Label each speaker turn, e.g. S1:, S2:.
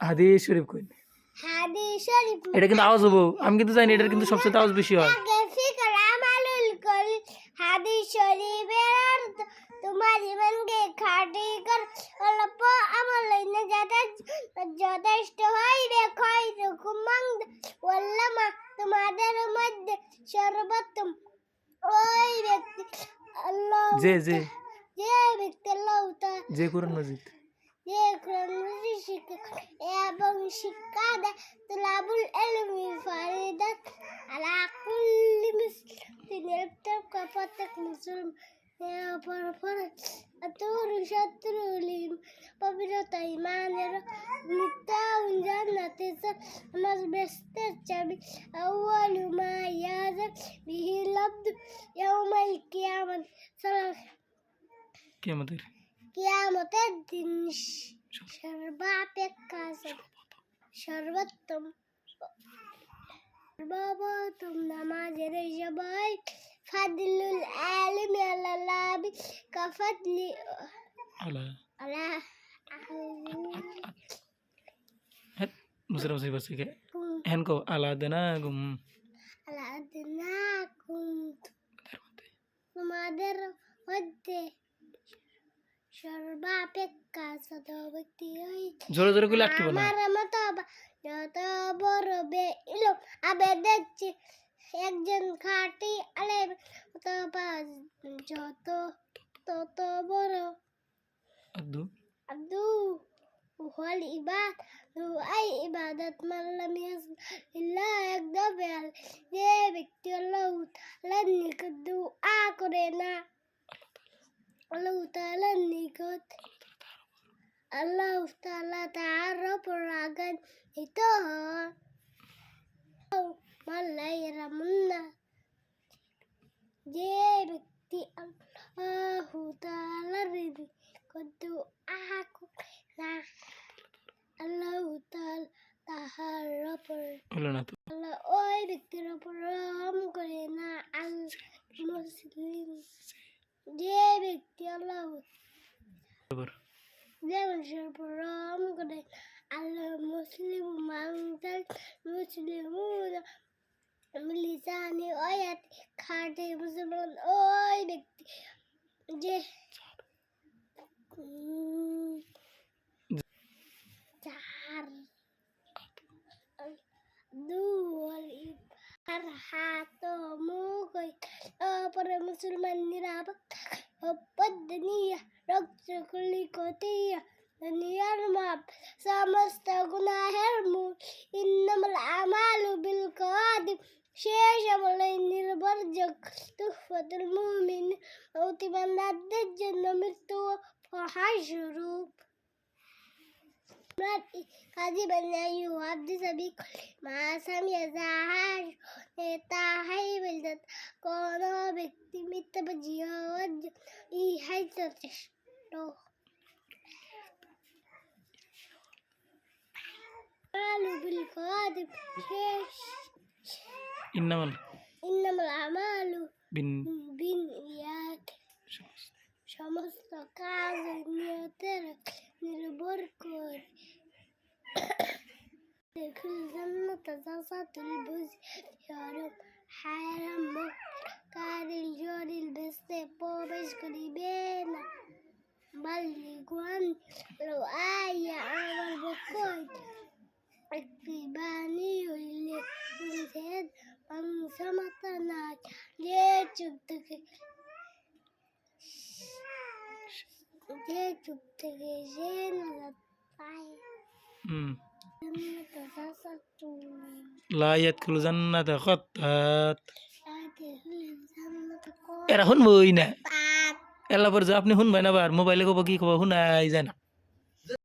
S1: হাদিস শরীফ কই
S2: হাদিস শরীফ
S1: এটা কিন্তু আওয়াজ হবো আমি কিন্তু জানি এটার কিন্তু সবচেয়ে আওয়াজ বেশি হয়
S2: আগে ফিকর আমালুল কল হাদিস শরীফের অর্থ তোমার জীবনকে খাঁটি কর অল্প আমল না যথেষ্ট হইবে খৈরুকুম মান ওয়াল্লামা তোমাদের মধ্যে সর্বোত্তম ওই ব্যক্তি আল্লাহ
S1: যে
S2: ব্যক্তি আল্লাহ
S1: যে কোরআন মাজিদ
S2: যে কোরআন শিক্ষা এবং শিক্ষা দেয় তুলাবুল ইলমি ফারিদাত আলা কুল্লি মুসলিমিন প্রত্যেক মুসলমান পর আতুর শত্রুলিম পবিত্রতা ইমানের মিথ্যা জান্নাতে নাজ বেস্তের চাবি আউয়ালু মা ইয়াজাক বিহি লাবদ ইয়াউমাল কিয়ামত কিয়ামতের দিন সর্বাপেক্ষা সর্বোত্তম নামাজের সবাই ফাদলুল আলিমি আলাল্লাহি কাফাদলি আলা
S1: মুসরা মুসরি বসে কে হেন কো আলাদনাকুম
S2: তোমাদের মধ্যে সর্বাপেক্ষা ছোট ব্যক্তি
S1: জোরে জোরে কইলে আটকে না
S2: আমার মতো যত বড় ইলো আবে দেখছি একজন খাঁটি আলেম যত তত বড় আব্দু হল ইবাদত মাল্লাম ইল্লাহ একদম যে ব্যক্তি আল্লাহ তাআলার নিকট দুআ করে না আল্লাহ তাআলার নিকট আল্লাহ তাআলা তার উপর রাগান্বিত হন মাল্লাইরামুন্না যে ব্যক্তি আল্লাহ তাআলার নিকট দুআ করে না আল্লাহ তাআলা তাহার উপর আল্লাহ ওই ব্যক্তির উপর রহম করে না আল মুসলিম যে ব্যক্তি আল্লাহ যে মানুষের উপর রহম করে আল্লাহ মুসলিম মাংসাল মুসলিম লিসানি আয়াত খাটে মুসলমান ওই ব্যক্তি যে চার আর হাত মুখ পরে মুসলমান নিরাপদ নিয়ে রক্ষলি কতিয়া দুনিয়ার মাপ সমস্ত গুনাহের মূল ইন্নামাল আমালু বিল কাওয়াদিব শেষ আমলে নির্ভরযোগ্য তুহফাতুল মুমিন প্রতিবন্ধাদের জন্য মৃত্যু ফহার স্বরূপ কাজী বানাই হাদিস বিকল মা সামিয়া জাহাজ তাহাই বলতে কোন ব্যক্তি মিথ্যা বাজিয়া ইহাই যথেষ্ট আমালু বিল কাওয়াদিব শেষ
S1: ইন্নামাল
S2: আমালু বিনিয়াত সমস্ত কাজ নিয়তের নির্ভর করে দেখুন জান্নাত জাসাতুল বুজহারুম হারাম কারিল জরিল বেস্তে প্রবেশ করিবে না বালিগুয়ান লো আয়া আমার বকত একটি বাণী হইলে বুঝেদ অংশমাতা না যে চুপ থেকে সে নাজাত পায়
S1: লা ইয়াদখুলু জান্নাতা খাত্তাত এরা শুনবই না এলা পর যে আপনি শুনবেন আবার মোবাইলে কব কি কব শুনাই যায় না